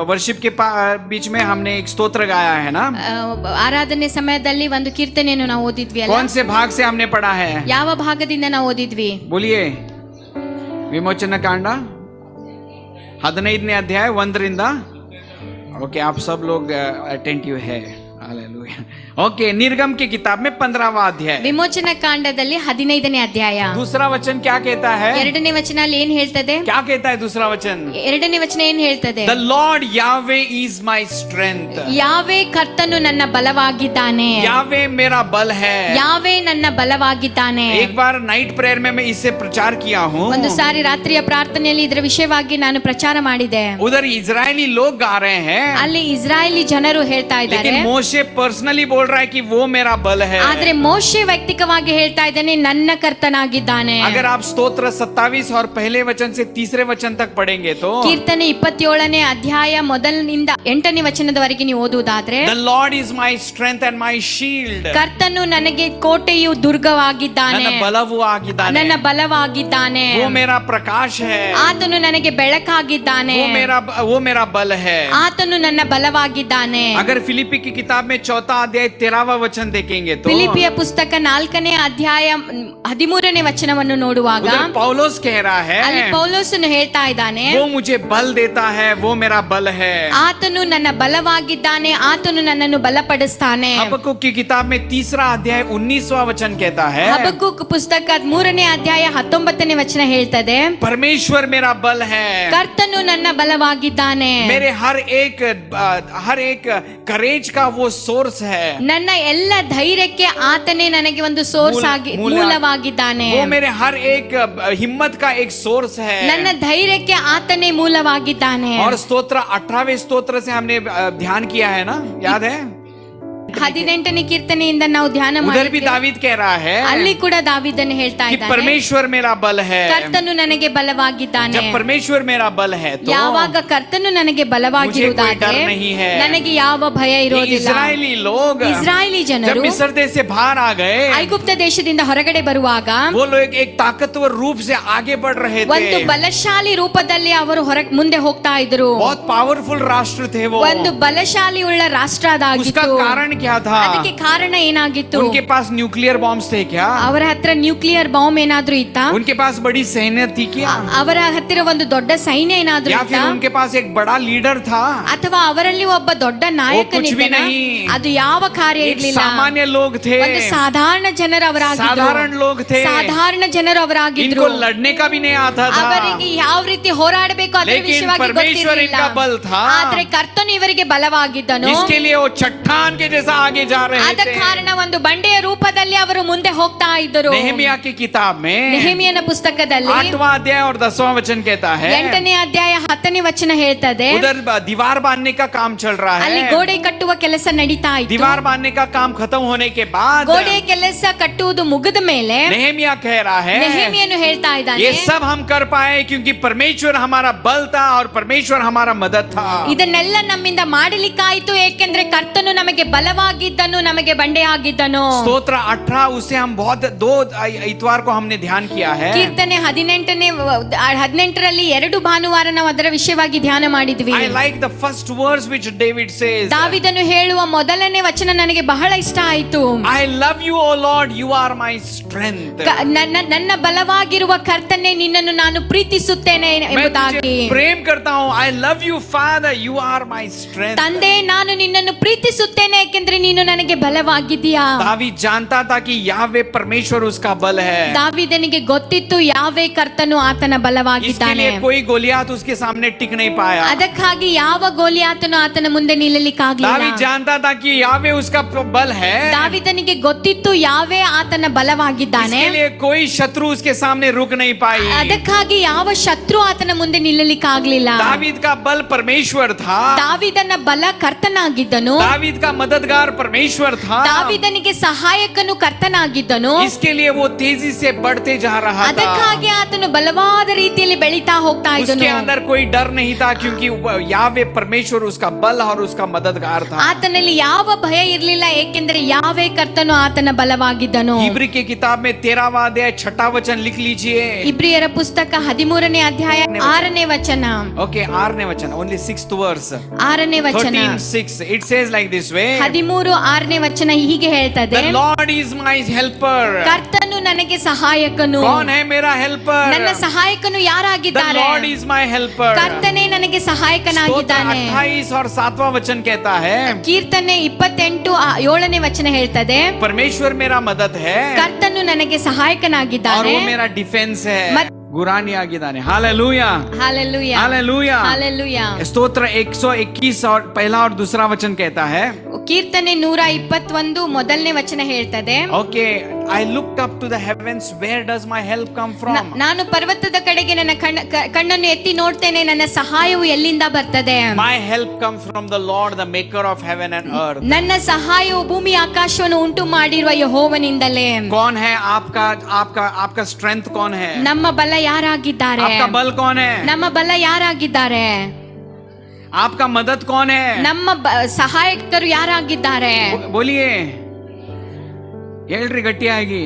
Worship के बीच में हमने एक स्तोत्र गाया है ना. ಆರಾಧನೆ ಸಮಯದಲ್ಲಿ ಒಂದು ಕೀರ್ತನೆಯನ್ನು ನಾವು ಓದಿದ್ವಿ ಅಲ್ಲ. कौन से भाग से हमने पढ़ा है? ಯಾವ ಭಾಗದಿಂದ ನಾವು ಓದಿದ್ವಿ? बोलिए. विमोचन कांड 15ನೇ ಅಧ್ಯಾಯ 1ರಿಂದ. ओके, आप सब लोग अटेंटिव है. हालेलुया. ओके, निर्गम की किताब में 15वां अध्याय. ವಿಮೋಚನ ಕಾಂಡದಲ್ಲಿ 15ನೇ ಅಧ್ಯಾಯ. दूसरा वचन क्या कहता है? ಎರಡನೇ ವಚನ ಅಲ್ಲಿ ಏನ್ ಹೇಳ್ತದೆ? क्या कहता है दूसरा वचन? ಎರಡನೇ ವಚನ ಏನ್ ಹೇಳ್ತದೆ? The Lord Yahweh is my strength. ಯಾವೇ ಕರ್ತನು ನನ್ನ ಬಲವಾಗಿದ್ದಾನೆ. यावे मेरा बल है. ಯಾವೇ ನನ್ನ ಬಲವಾಗಿದ್ದಾನೆ. एक बार नाइट प्रेयर में मैं इससे प्रचार किया हूँ. ಒಂದು ಸಾರಿ ರಾತ್ರಿಯ ಪ್ರಾರ್ಥನೆಯಲ್ಲಿ ಇದರ ವಿಷಯವಾಗಿ ನಾನು ಪ್ರಚಾರ ಮಾಡಿದೆ. उधर इजरायली लोग गा रहे हैं, ಅಲ್ಲಿ ಇಸ್ರಾಯೇಲಿ ಜನರು ಹೇಳ್ತಾ ಇದ್ದಾರೆ. लेकिन मोशे पर्सनली बोल रहा है कि वो मेरा बल है. ಆದ್ರೆ ಮೋಶೆ ವೈಯಕ್ತಿಕವಾಗಿ ಹೇಳ್ತಾ ಇದ್ದಾನೆ ನನ್ನ ಕರ್ತನಾಗಿದ್ದಾನೆ. अगर आप स्तोत्र 27 और पहले वचन से तीसरे वचन तक पढ़ेंगे तो ಕೀರ್ತನೆ 27ನೇ ಅಧ್ಯಾಯ ಮೊದಲಿನಿಂದ 8ನೇ ವಚನದವರೆಗೆ ನೀವು ಓದುವುದಾದ್ರೆ, The Lord is my strength and my shield. ಕರ್ತನು ನನಗೆ ಕೋಟೆಯು ದುರ್ಗವಾಗಿದ್ದಾನೆ, ನನ್ನ ಬಲವೂ ಆಗಿದ್ದಾನೆ. ನನ್ನ ಬಲವಾಗಿದ್ದಾನೆ. वो मेरा प्रकाश है. ಆತನು ನನಗೆ ಬೆಳಕಾಗಿದ್ದಾನೆ. वो मेरा बल है. ಆತನು ನನ್ನ ಬಲವಾಗಿದ್ದಾನೆ. अगर फिलिपी की किताब में 4 अध्याय 13वां वचन देखेंगे तो ಫಿಲಿಪಿಯ ಪುಸ್ತಕ 4ನೇ ಅಧ್ಯಾಯ 13ನೇ ವಚನವನ್ನು ನೋಡುವಾಗ उधर पौलुस कह रहा है, ಅಲ್ಲಿ ಪೌಲೋಸನು ಹೇಳ್ತಾ ಇದ್ದಾನೆ, वो मुझे बल देता है, वो मेरा बल है. ಆತನು ನನ್ನ ಬಲವಾಗಿದ್ದಾನೆ, ಆತನು ನನ್ನನ್ನು ಬಲಪಡಿಸ್ತಾನೆ. हबक्कुक की किताब में 3रा अध्याय 19वां वचन कहता है, ಹಬಕ್ಕೂಕ್ ಪುಸ್ತಕ 3ನೇ ಅಧ್ಯಾಯ 19ನೇ ವಚನ ಹೇಳ್ತದೆ, परमेश्वर मेरा बल है. ಕರ್ತನು ನನ್ನ ಬಲವಾಗಿದ್ದಾನೆ. मेरे हर एक करेज का वो सोर्स है. ನನ್ನ ಎಲ್ಲ ಧೈರ್ಯಕ್ಕೆ ಆತನೇ ನನಗೆ ಒಂದು ಸೋರ್ಸ್ ಆಗಿ ಮೂಲವಾಗಿದ್ದಾನೆ. वो मेरे हर एक हिम्मत का एक सोर्स है. ನನ್ನ ಧೈರ್ಯಕ್ಕೆ ಆತನೇ ಮೂಲವಾಗಿದ್ದಾನೆ. और स्तोत्र 18वें स्तोत्र से हमने ध्यान किया है ना, याद है? 18ನೇ ಕೀರ್ತನೆಯಿಂದ ನಾವು ಧ್ಯಾನ उधर भी ಮಾಡಿದ್ವಿ. दावीद कह रहा है ಅಲ್ಲಿ ಕೂಡ ದಾವೀದನು ಹೇಳ್ತಾ कि ಇದ್ದಾನೆ, परमेश्वर मेरा बल है. ಕರ್ತನು ನನಗೆ ಬಲವಾಗಿದ್ದಾನೆ. जब परमेश्वर मेरा बल है तो ಯಾವಾಗ ಕರ್ತನು ನನಗೆ ಬಲವಾಗಿರುವುದಾದರೆ मुझे कोई डर नहीं है. ನನಗೆ ಯಾವ ಭಯ ये ಇರೋದಿಲ್ಲ. इजरायली लोग ಇಸ್ರಾಯೇಲಿ जब ಜನರು मिस्र देश से बाहर आ गए, ಐಗುಪ್ತ ದೇಶದಿಂದ ಹೊರಗಡೆ ಬರುವಾಗ वो लोग एक ताकतवर रूप से आगे बढ़ रहे ಒಂದು थे. ಬಲಶಾಲಿ ರೂಪದಲ್ಲಿ ಅವರು ಮುಂದೆ ಹೋಗ್ತಾ ಇದ್ರು. बहुत पावरफुल राष्ट्र थे वो. ಒಂದು ಬಲಶಾಲಿ ಉಳ್ಳ ರಾಷ್ಟ್ರ उसका ಅದಾಗಿತ್ತು. कारण क्या था? ಅದಕ್ಕೆ ಕಾರಣ ಏನಾಗಿತ್ತು? उनके पास न्यूक्लियर बॉम्ब्स थे क्या? ಅವರ ಹತ್ರ ನ್ಯೂಕ್ಲಿಯರ್ ಬಾಂಬ್ ಏನಾದ್ರೂ ಇತ್ತಾ? उनके पास बड़ी सैन्य थी क्या? ಅವರ ಹತ್ತಿರ ಒಂದು ದೊಡ್ಡ ಸೈನ್ಯ ಏನಾದ್ರೂ या फिर ಇತ್ತಾ? उनके पास एक बड़ा लीडर था? ಅಥವಾ ಅವರಲ್ಲಿ ಒಬ್ಬ ದೊಡ್ಡ कुछ भी ನಾಯಕನಿದ್ದನ? नहीं. ಅದು ಯಾವ ಕಾರ್ಯ एक ಇರಲಿಲ್ಲ. सामान्य लोग थे, ಒಂದು ಸಾಧಾರಣ ಜನರು ಅವರಾಗಿದ್ರು. साधारण लोग थे. ಸಾಧಾರಣ ಜನರು ಅವರಾಗಿದ್ರು. इनको लड़ने का भी नहीं आता था, ಅವರಿಗೆ ಯಾವ ರೀತಿ ಹೋರಾಡಬೇಕು ಅದರ लेकिन ವಿಷಯವಾಗಿ परमेश्वर ಗೊತ್ತಿರಲಿಲ್ಲ. इनका बल था. ಆದ್ರೆ ಕರ್ತನು ಇವರಿಗೆ ಬಲವಾಗಿದ್ದನು. इसके लिए वो चट्टान के जैसा आगे जा रहे ಆದ थे. ಕಾರಣ ಒಂದು ಬಂಡೆಯ ರೂಪದಲ್ಲಿ ಅವರು ಮುಂದೆ ಹೋಗ್ತಾ ಇದ್ದರು. नेहमिया की किताब में ನೆಹೆಮಿಯನ ಪುಸ್ತಕದಲ್ಲಿ 8वां अध्याय और 10वां वचन कहता है, 8ನೇ ಅಧ್ಯಾಯ 10ನೇ ವಚನ ಹೇಳ್ತದೆ, उधर दीवार बांधने का काम चल रहा ಅಲ್ಲಿ है. ಗೋಡೆ ಕಟ್ಟುವ ಕೆಲಸ ನಡೀತಾ ಇತ್ತು. दीवार बांधने का काम खत्म होने के बाद ಗೋಡೆ ಕೆಲಸ ಕಟ್ಟುವುದು ಮುಗಿದ ಮೇಲೆ नेहमिया कह रहा है, ನೆಹೆಮಿಯನು ಹೇಳ್ತಾ ಇದ್ದಾನೆ, ये सब हम कर पाए क्योंकि परमेश्वर हमारा बल था और परमेश्वर हमारा मदद था. ಇದನ್ನೆಲ್ಲ ನಮ್ಮಿಂದ ಮಾಡಲಿಕ್ಕಾಯಿತು ಏಕೆಂದ್ರೆ ಕರ್ತನು ನಮಗೆ ಬಲವಾಗಿದ್ದನು, ನಮಗೆ ಬಂಡೆ ಆಗಿದ್ದನು. स्तोत्र 18 उससे हम बहुत 2 इतवार को हमने ध्यान किया है. ಕೀರ್ತನೆ 18ರಲ್ಲಿ 2 ಭಾನುವಾರ ನಾವು ಅದರ ವಿಷಯವಾಗಿ ಧ್ಯಾನ ಮಾಡಿದ್ವಿ. I like the first verse which David says, ದಾವೀದನು ಹೇಳುವ ಮೊದಲನೇ ವಚನ ನನಗೆ ಬಹಳ ಇಷ್ಟ ಆಯಿತು. I love you O Lord, you are my strength. ನನ್ನ ಬಲವಾಗಿರುವ ಕರ್ತನೇ ನಿನ್ನನ್ನು ನಾನು ಪ್ರೀತಿಸುತ್ತೇನೆ ಎಂಬುದಾಗಿ. प्रेम करता हूँ. I love you Father, you are my strength. ತಂದೆ ನಾನು ನಿನ್ನನ್ನು ಪ್ರೀತಿಸುತ್ತೇನೆ ಏಕೆಂದ್ರೆ ನೀನು ನನಗೆ ಬಲವಾಗಿದ್ದೀಯಾ. दावीद जानता था कि यावे परमेश्वर उसका बल है. ದಾವೀದನಿಗೆ ಗೊತ್ತಿತ್ತು ಯಾವೇ ಕರ್ತನು ಆತನ इसके ಬಲವಾಗಿದ್ದಾನೆ. लिए कोई गोलियात उसके सामने टिक नहीं पाया. ಅದಕ್ಕಾಗಿ ಯಾವ ಗೋಲಿಯಾತನು ಆತನ ಮುಂದೆ ನಿಲ್ಲಲಿಕ್ಕಾಗಲಿಲ್ಲ. दावीद जानता था कि यावे उसका बल है. ದಾವೀದನಿಗೆ ಗೊತ್ತಿತ್ತು ಯಾವೇ ಆತನ ಬಲವಾಗಿದ್ದಾನೆ. इसके लिए कोई शत्रु उसके सामने रुक नहीं पाई. ಅದಕ್ಕಾಗಿ ಯಾವ ಶತ್ರು ಆತನ ಮುಂದೆ ನಿಲ್ಲಲಿಕ್ಕಾಗಲಿಲ್ಲ. दावीद का बल परमेश्वर था. ದಾವೀದನ ಬಲ ಕರ್ತನಾಗಿದ್ದನು. दावीद का मददगार परमेश्वर था. ದಾವೀದನಿಗೆ ಸಹಾಯಕನು ಕರ್ತನಾಗಿದ್ದನು. इसके लिए वो तेजी से बढ़ते जा रहा था. ಅದಕ್ಕಾಗಿ ಆತನು ಬಲವಾದ ರೀತಿಯಲ್ಲಿ ಬೆಳೀತಾ ಹೋಗ್ತಾ उसके ಇದ್ದನು. अंदर कोई डर नहीं था क्योंकि यावे परमेश्वर उसका बल और उसका मददगार था. ಆತನಲ್ಲಿ ಯಾವ ಭಯ ಇರಲಿಲ್ಲ ಏಕೆಂದರೆ ಯಾವೇ ಕರ್ತನು ಆತನ ಆತನ ಬಲವಾಗಿದ್ದನು. इब्री की किताब में 13वां अध्याय 6वां वचन लिख लीजिए. ಇಬ್ರಿಯರ ಪುಸ್ತಕ 13ನೇ ಅಧ್ಯಾಯ 6ನೇ ವಚನ. Okay, 6ನೇ ವಚನ, only 6th verse. 6ನೇ ವಚನ 13:6. It says like this way. 13:6ನೇ ವಚನ ಹೀಗೆ ಹೇಳ್ತದೆ, The Lord is my helper. ಕರ್ತನು ನನಗೆ ಸಹಾಯಕನು. कौन है मेरा helper? ನನ್ನ ಸಹಾಯಕನು The ಯಾರಾಗಿದ್ದಾರೆ? Lord is my helper. ಕರ್ತನೇ ನನಗೆ ಸಹಾಯಕನಾಗಿದ್ದಾನೆ. 28 और 7वां वचन कहता है, ಕೀರ್ತನೆ 28 7ನೇ ವಚನ ಹೇಳ್ತದೆ, परमेश्वर मेरा मदद है ಕರ್ತನು ನನಗೆ और ಸಹಾಯಕನಾಗಿದ್ದಾನೆ. वो मेरा डिफेंस है. मत- गुरानी ಆಗಿದ್ದಾನೆ. Hallelujah, hallelujah, hallelujah. हालेलुया. स्तोत्र 121 और पहला और दूसरा वचन कहता है, ಕೀರ್ತನೆ 121 ಮೊದಲನೇ ವಚನ ಹೇಳ್ತದೆ, okay, I looked up to the heavens, where does my help come from? ನಾನು ಪರ್ವತದ ಕಡೆಗೆ ನನ್ನ ಕಣ್ಣನ್ನು ಎತ್ತಿ ನೋಡ್ತೇನೆ, ನನ್ನ ಸಹಾಯವು ಎಲ್ಲಿಂದ ಬರ್ತದೆ? My help comes from the Lord, the maker of heaven and earth. ನನ್ನ ಸಹಾಯವು ಭೂಮಿ ಆಕಾಶವನ್ನು ಉಂಟು ಮಾಡಿರುವ ಯೆಹೋವನಿಂದಲೇ. कौन है आपका आपका आपका स्ट्रेंथ? कौन है ನಮ್ಮ ಬಲ ಯಾರಾಗಿದ್ದಾರೆ? आपका बल? कौन है ನಮ್ಮ ಬಲ ಯಾರಾಗಿದ್ದಾರೆ? आपका मदद? कौन है ನಮ್ಮ ಸಹಾಯಕರು ಯಾರಾಗಿದ್ದಾರೆ? बोलिए, ಹೇಳ್ರಿ ಗಟ್ಟಿಯಾಗಿ.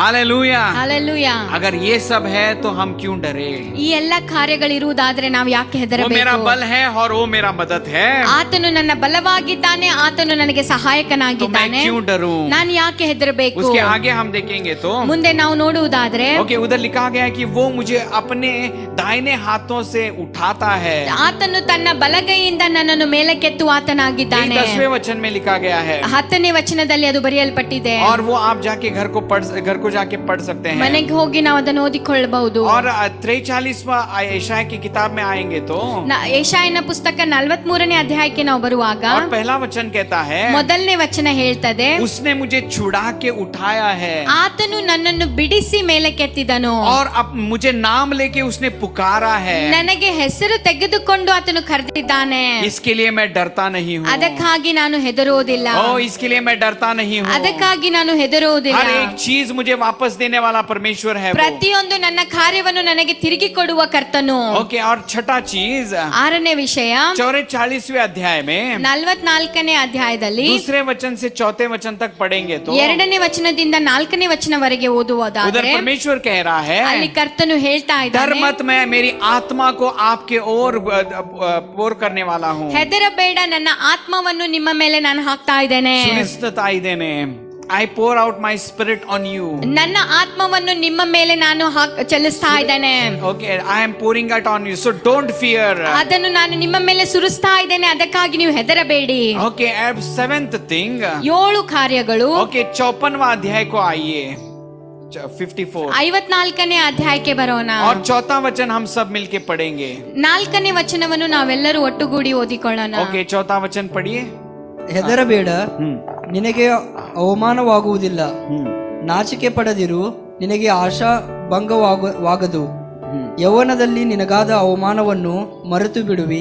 हालेलुया. ಹಾಲೆಲೂಯಾ. अगर ये सब है तो हम क्यों डरे? ಈ ಎಲ್ಲ ಕಾರ್ಯಗಳಿರುವುದಾದ್ರೆ ನಾವು ಯಾಕೆ वो मेरा ಹೆದರಬೇಕು? बल है और वो मेरा मदद है, ಆತನು ನನ್ನ ಬಲವಾಗಿದ್ದಾನೆ, ಆತನು ನನಗೆ तो मैं ಸಹಾಯಕನಾಗಿದ್ದಾನೆ. क्यों डरूं? ನಾನು ಯಾಕೆ ಹೆದರಬೇಕು? उसके आगे हम देखेंगे तो ಮುಂದೆ ನಾವು ನೋಡುವುದಾದ್ರೆ, ओके, उधर लिखा गया है कि वो मुझे अपने दाहिने हाथों से उठाता है. ಆತನು ತನ್ನ ಬಲಗೈಯಿಂದ ನನ್ನನ್ನು ಮೇಲಕ್ಕೆತ್ತು ಆತನಾಗಿದ್ದಾನೆ. 10वें वचन में लिखा गया है, 10ನೇ ವಚನದಲ್ಲಿ ಅದು ಬರೆಯಲ್ಪಟ್ಟಿದೆ. और वो आप जाके घर को जाके पढ़ सकते हैं. ಮನೆಗೆ ಹೋಗಿ ನಾವು ಅದನ್ನು ಓದಿಕೊಳ್ಳಬಹುದು. और 43वां यशाया की किताब में आएंगे तो ಯೆಶಾಯನ ಪುಸ್ತಕ 43ನೇ ಅಧ್ಯಾಯಕ್ಕೆ ನಾವು ಬರುವಾಗ और पहला वचन कहता है, ಮೊದಲನೇ ವಚನ ಹೇಳ್ತದೆ, उसने मुझे छुड़ा के उठाया है ಆತನು ನನ್ನನ್ನು ಬಿಡಿಸಿ ಮೇಲಕ್ಕೆತ್ತಿದನು. और अब मुझे नाम लेके उसने पुकारा है. ನನಗೆ ಹೆಸರು ತೆಗೆದುಕೊಂಡು ಆತನು ಕರೆದಿದ್ದಾನೆ. इसके लिए मैं डरता नहीं हूँ. ಅದಕ್ಕಾಗಿ ನಾನು ಹೆದರುವುದಿಲ್ಲ. ओ, इसके लिए मैं डरता नहीं हूँ. ಅದಕ್ಕಾಗಿ ನಾನು ಹೆದರುವುದಿಲ್ಲ. हर एक चीज मुझे वापस देने वाला परमेश्वर है वो. ಪ್ರತಿಯೊಂದು ನನ್ನ ಕಾರ್ಯವನ್ನು ನನಗೆ ತಿರುಗಿ ಕೊಡುವ ಕರ್ತನು. ओके, और छठा चीज, 6ನೇ ವಿಷಯ, 44वें अध्याय में 44ನೇ ಅಧ್ಯಾಯದಲ್ಲಿ दूसरे वचन से चौथे वचन तक पढ़ेंगे तो 2ನೇ ವಚನದಿಂದ 4ನೇ ವಚನವರೆಗೆ उधर ಓದುವುದಾದರೆ परमेश्वर कह रहा है, ಅಲ್ಲಿ ಕರ್ತನು ಹೇಳ್ತಾ डर ಇದ್ದಾನೆ, मत, मैं मेरी आत्मा को आपके ओर पोर करने वाला हूँ. ಹೆದರಬೇಡ, ನನ್ನ ಆತ್ಮವನ್ನು ನಿಮ್ಮ ಮೇಲೆ ನಾನು ಹಾಕ್ತಾ ಇದ್ದೇನೆ. सुनिश्चितता देने, I pour out my spirit on you. ನನ್ನ ಆತ್ಮವನ್ನು ನಿಮ್ಮ ಮೇಲೆ ನಾನು ಚಲಿಸ್ತಾ ಇದ್ದೇನೆ. Okay, I am pouring it on you, so don't fear. ಅದನ್ನು ನಾನು ನಿಮ್ಮ ಮೇಲೆ ಸುರಿಸ್ತಾ ಇದ್ದೇನೆ, ಅದಕ್ಕಾಗಿ ನೀವು ಹೆದರಬೇಡಿ. Okay, अब 7th thing. 7 ಕಾರ್ಯಗಳು. Okay, 54वां अध्याय को आइए, 54 54ನೇ ಅಧ್ಯಾಯಕ್ಕೆ ಬರೋಣ. और चौथा वचन हम सब मिलके पढ़ेंगे. 4ನೇ ವಚನವನ್ನು ನಾವೆಲ್ಲರೂ ಒಟ್ಟುಗೂಡಿ ಓದಿಕೊಳ್ಳೋಣ. Okay, चौथा वचन पढ़िए. ಹೆದರಬೇಡ, ನಿನಗೆ ಅವಮಾನವಾಗುವುದಿಲ್ಲ. ನಾಚಿಕೆ ಪಡದಿರು, ನಿನಗೆ ಆಶಾ ಭಂಗವಾಗದು. ಯೌವನದಲ್ಲಿ ನಿನಗಾದ ಅವಮಾನವನ್ನು ಮರೆತು ಬಿಡುವಿ.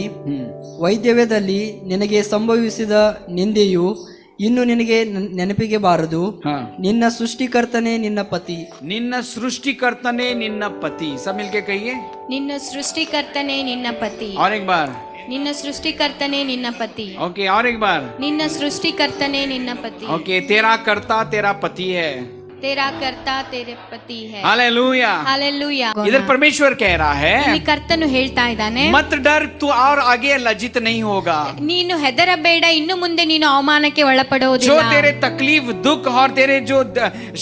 ವೈದ್ಯವ್ಯದಲ್ಲಿ ನಿನಗೆ ಸಂಭವಿಸಿದ ನಿಂದೆಯು ಇನ್ನು ನಿನಗೆ ನೆನಪಿಗೆ ಬಾರದು. ನಿನ್ನ ಸೃಷ್ಟಿಕರ್ತನೇ ನಿನ್ನ ಪತಿ. ನಿನ್ನ ಸೃಷ್ಟಿಕರ್ತನೇ ನಿನ್ನ ಪತಿ. सब मिलके कहिए, ನಿನ್ನ ಸೃಷ್ಟಿಕರ್ತನೇ ನಿನ್ನ ಪತಿ. और एक बार. ನಿನ್ನ ಸೃಷ್ಟಿಕರ್ತನೇ ನಿನ್ನ ಪತಿ. ओके, और एक बार. ನಿನ್ನ ಸೃಷ್ಟಿಕರ್ತನೇ ನಿನ್ನ ಪತಿ. ओके, तेरा कर्ता तेरा पति है. तेरा कर्ता तेरे पति है. हालेलुया. हालेलुया. इधर परमेश्वर कह रहा है, ಇಲ್ಲಿ ಕರ್ತನು ಹೇಳ್ತಾ ಇದ್ದಾನೆ, मत डर, तू और आगे लज्जित नहीं होगा. ನೀನು ಹೆದರಬೇಡ, ಇನ್ನು ಮುಂದೆ ನೀನು ಅವಮಾನಕ್ಕೆ जो ಒಳಪಡುವುದಿಲ್ಲ. तेरे तकलीफ, दुख और तेरे जो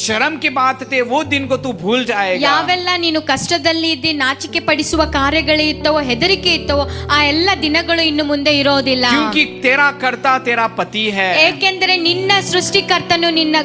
शर्म की बात थे, वो दिन को तू भूल जाएगा. ಯಾವೆಲ್ಲ ನೀನು ಕಷ್ಟದಲ್ಲಿ ಇದ್ದಿ ನಾಚಿಕೆ ಪಡಿಸುವ ಕಾರ್ಯಗಳು ಇತ್ತವೋ, ಹೆದರಿಕೆ ಇತ್ತವೋ, ಆ ಎಲ್ಲ ದಿನಗಳು ಇನ್ನು ಮುಂದೆ ಇರೋದಿಲ್ಲ. क्योंकि तेरा कर्ता तेरा पति है. ಏಕೆಂದರೆ ನಿನ್ನ ಸೃಷ್ಟಿಕರ್ತನು ನಿನ್ನ